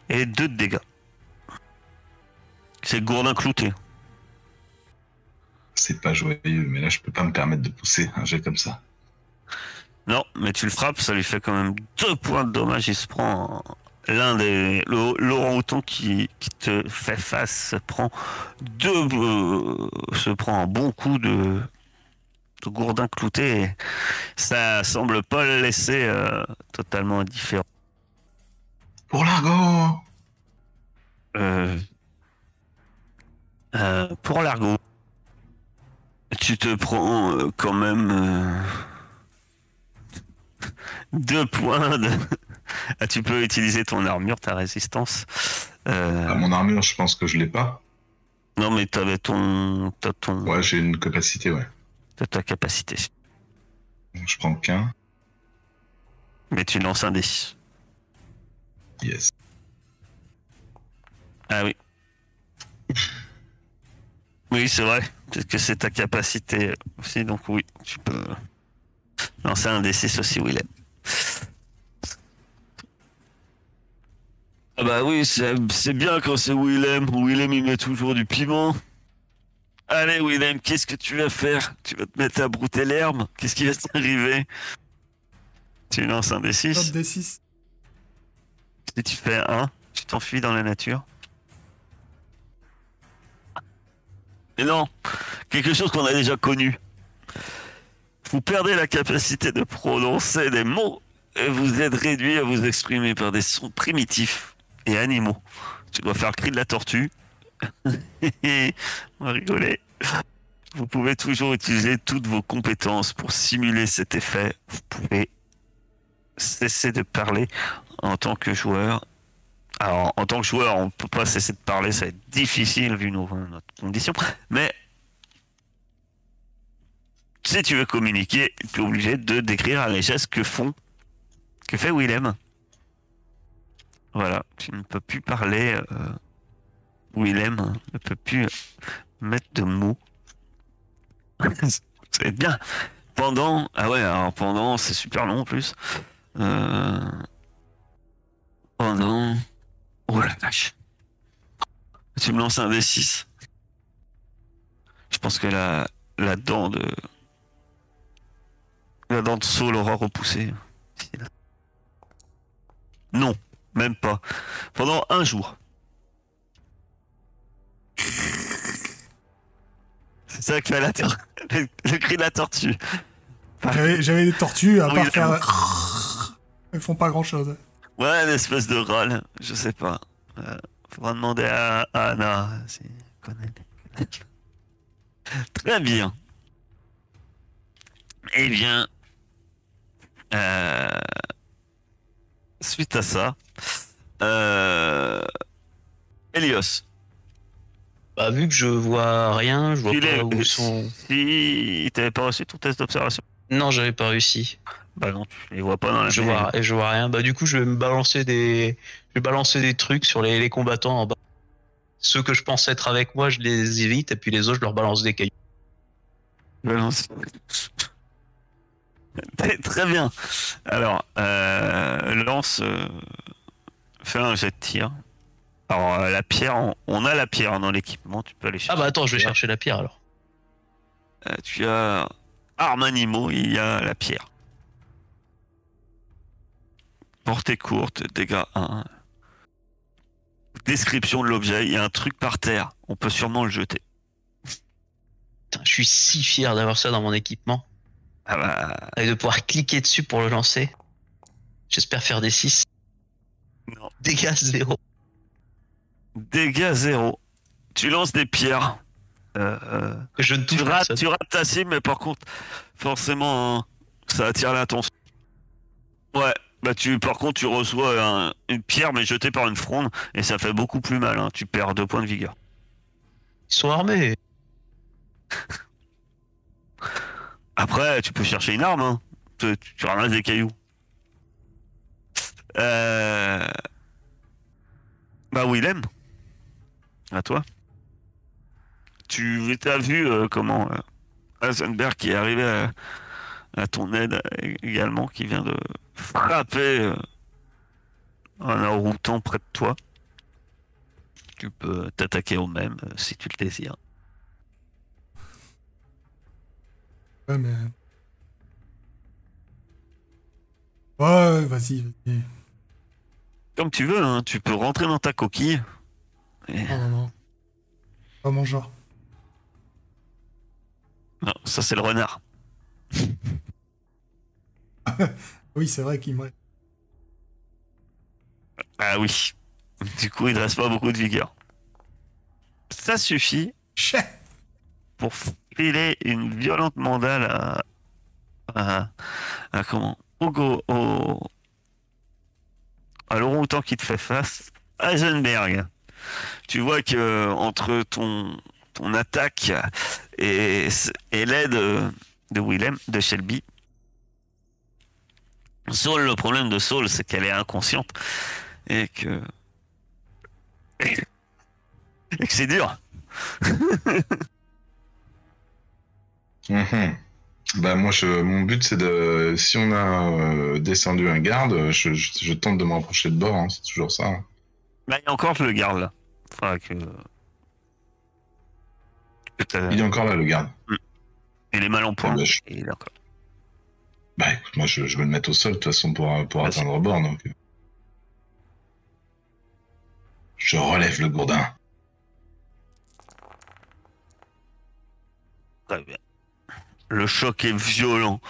et 2 de dégâts. C'est le gourdin clouté. C'est pas joyeux, mais là, je peux pas me permettre de pousser un jet comme ça. Non, mais tu le frappes, ça lui fait quand même 2 points de dommage. Il se prend l'orang-outan qui te fait face se prend un bon coup de gourdin clouté. Et ça semble pas le laisser totalement indifférent. Pour l'argot Pour Largo, tu te prends quand même 2 points de... Ah, tu peux utiliser ton armure, ta résistance. Mon armure, je pense que je l'ai pas. Non, mais t'as ton... Ouais, j'ai une capacité, ouais. T'as ta capacité. Je prends qu'un. Mais tu lances un dé. Yes. Ah oui. Oui, c'est vrai. Peut-être que c'est ta capacité aussi, donc oui, tu peux lancer un D6 aussi, Willem. Ah bah oui, c'est bien quand c'est Willem. Willem, il met toujours du piment. Allez, Willem, qu'est-ce que tu vas faire? Tu vas te mettre à brouter l'herbe? Qu'est-ce qui va t'arriver? Tu lances un Note D6. D6. Si tu fais un, tu t'enfuis dans la nature. Mais non, quelque chose qu'on a déjà connu. Vous perdez la capacité de prononcer des mots et vous êtes réduit à vous exprimer par des sons primitifs et animaux. Tu dois faire le cri de la tortue. On va rigoler. Vous pouvez toujours utiliser toutes vos compétences pour simuler cet effet. Vous pouvez cesser de parler en tant que joueur. Alors, en tant que joueur, on ne peut pas cesser de parler, ça va être difficile vu notre condition. Mais si tu veux communiquer, tu es obligé de décrire les gestes que fait Willem. Voilà, tu ne peux plus parler. Willem ne peut plus mettre de mots. C'est bien. Pendant, ah ouais, alors pendant, c'est super long en plus. Pendant, oh la vache. Tu me lances un D6. Je pense que la dent de Saul aura repoussé. Non, même pas. Pendant un jour. C'est ça que fait le cri de la tortue. J'avais des tortues, à Oui, part faire... Elles font pas grand-chose. Ouais, une espèce de rôle, je sais pas. Faudra demander à Anna si elle connaît. Très bien. Eh bien, suite à ça, Helios, Bah, vu que je vois rien, je vois pas où sont. si t'avais pas reçu ton test d'observation, Non, j'avais pas réussi. bah non, tu les vois pas dans la Je mêlée. vois, et je vois rien. Bah, du coup, je vais balancer des trucs sur les combattants en bas. Ceux que je pense être avec moi, je les évite, et puis les autres, je leur balance des cailloux. Balance. Très bien. Alors, lance, fais un jet de tir. Alors, la pierre, on a la pierre dans l'équipement, tu peux aller chercher. Ah bah attends, je vais la pierre. chercher la pierre alors. Tu as armes animaux, il y a la pierre. Portée courte, dégâts 1. Description de l'objet, il y a un truc par terre, on peut sûrement le jeter. Putain, je suis si fier d'avoir ça dans mon équipement. Ah bah, Et de pouvoir cliquer dessus pour le lancer. J'espère faire des 6. non. Dégâts 0. Dégâts 0. Tu lances des pierres. Je ne touche personne. Tu rates ta cible, mais par contre, forcément, hein, ça attire l'attention. Ouais, bah par contre, tu reçois une pierre, mais jetée par une fronde, et ça fait beaucoup plus mal, hein. Tu perds 2 points de vigueur. Ils sont armés. Après, tu peux chercher une arme, hein. Tu ramasses des cailloux. Bah Willem, à toi. Tu as vu comment Heisenberg qui est arrivé à ton aide également, qui vient de frapper un orang-outan près de toi. Tu peux t'attaquer au même si tu le désires. Ouais, mais... Ouais, vas-y. Comme tu veux, hein, tu peux rentrer dans ta coquille. Et... Non. Pas mon genre. Non, ça c'est le renard. Oui, c'est vrai qu'il me... Ah oui. Du coup, il ne reste pas beaucoup de vigueur. Ça suffit Chef. pour filer une violente mandale à comment à l'orang-outan qui te fait face, Heisenberg. Tu vois que entre ton attaque et l'aide de Willem, de Shelby, Saul, le problème de Saul, c'est qu'elle est inconsciente et que, et que c'est dur. Mhm. Bah moi, mon but c'est de, si on a descendu un garde, je tente de me rapprocher de bord, hein, c'est toujours ça. Hein. Là, il y a encore le garde là. Faudra que Il est encore là le garde. il est mal en point. Ah bah, Et il est encore- bah écoute, moi je vais le mettre au sol de toute façon pour atteindre bord, donc je relève le gourdin. Très bien. Le choc est violent.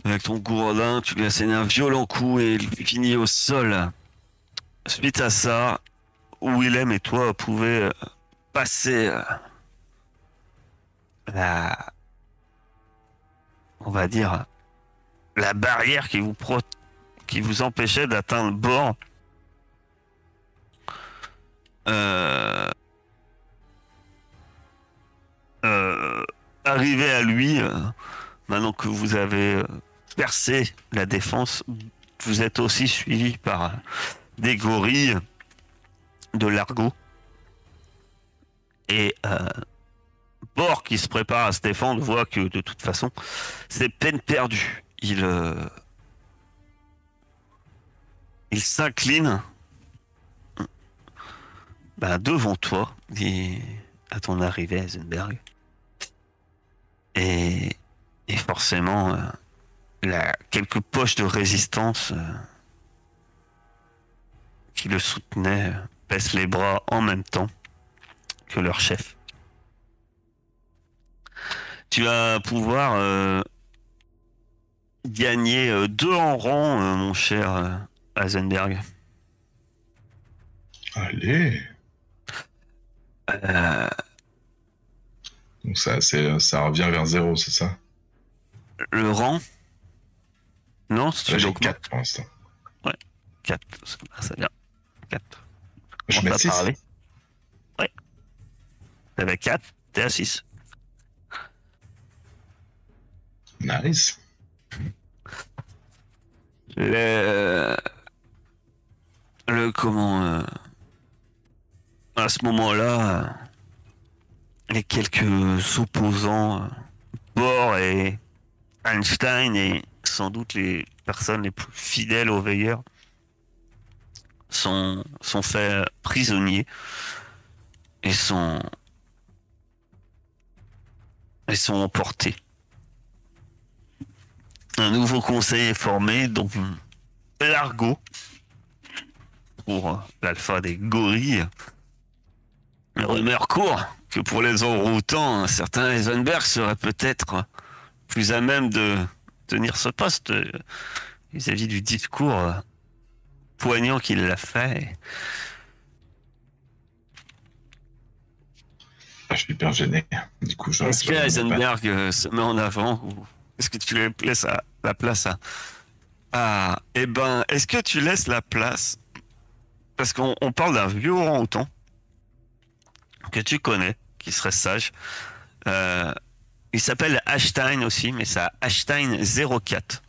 Avec ton gourdin, tu lui assénes un violent coup et il finit au sol. Suite à ça, Willem et toi pouvez passer la, on va dire, la barrière qui vous empêchait d'atteindre le bord. Euh, Arrivé à lui, maintenant que vous avez percé la défense, vous êtes aussi suivi par des gorilles de l'argot. Et Bor, qui se prépare à se défendre, voit que de toute façon, c'est peine perdue. Il s'incline devant toi et à ton arrivée, Heisenberg. Et forcément, quelques poches de résistance qui le soutenaient baissent les bras en même temps que leur chef. Tu vas pouvoir gagner 2 en rang, mon cher Heisenberg. Allez. Donc ça revient vers 0, c'est ça? Le rang? Non, si tu Là, j'ai l'augmentes. 4 pour l'instant. 4, ça vient. 4. Je mets 6. Ouais. T'avais 4, t'es à 6. Nice. Le comment à ce moment-là, les quelques opposants, Bohr et Einstein, et sans doute les personnes les plus fidèles aux veilleurs, sont faits prisonniers et sont emportés. Un nouveau conseil est formé, dont Largo, pour l'alpha des gorilles. La rumeur court que pour les enroutants, un certain Heisenberg serait peut-être plus à même de tenir ce poste vis-à-vis du discours poignant qu'il a fait. Je suis hyper gêné. Du coup, Est-ce que Heisenberg se met en avant, ou est-ce que tu lui laisses la place à... Ah, eh ben, est-ce que tu laisses la place, parce qu'on parle d'un vieux orang-outan que tu connais, qui serait sage. Il s'appelle Einstein aussi, mais c'est Einstein 04.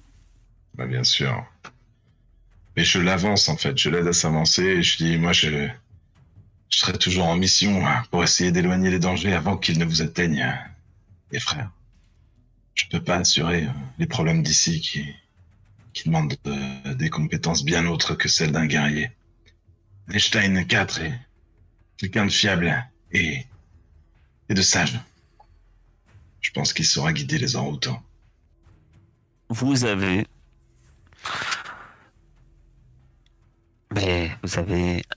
Bah, bien sûr. Mais je l'avance, en fait. Je l'aide à s'avancer et je dis, moi, je serai toujours en mission pour essayer d'éloigner les dangers avant qu'ils ne vous atteignent. Les frères, je peux pas assurer les problèmes d'ici qui demandent des compétences bien autres que celles d'un guerrier. Einstein 4 est quelqu'un de fiable et de sage. Je pense qu'il saura guider les orang-outans. Vous avez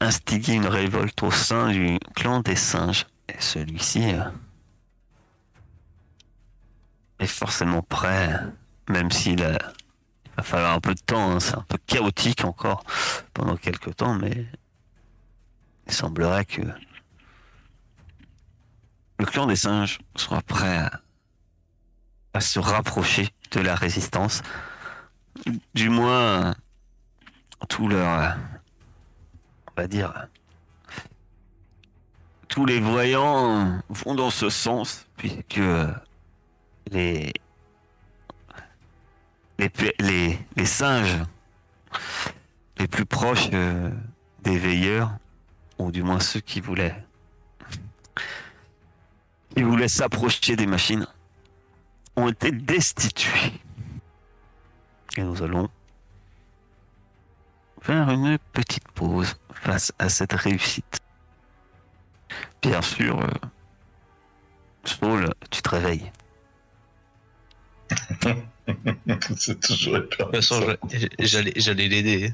instigé une révolte au sein du clan des singes. Et celui-ci est forcément prêt, même s'il va falloir un peu de temps. Hein, c'est un peu chaotique encore pendant quelques temps, mais il semblerait que le clan des singes soit prêt à se rapprocher de la résistance. Du moins, tout leur, on va dire, tous les voyants vont dans ce sens, puisque les singes les plus proches des veilleurs, ou du moins ceux qui voulaient s'approcher des machines, ont été destitués. Et nous allons faire une petite pause face à cette réussite. Bien sûr, Saul, tu te réveilles. C'est toujours De toute façon, j'allais l'aider.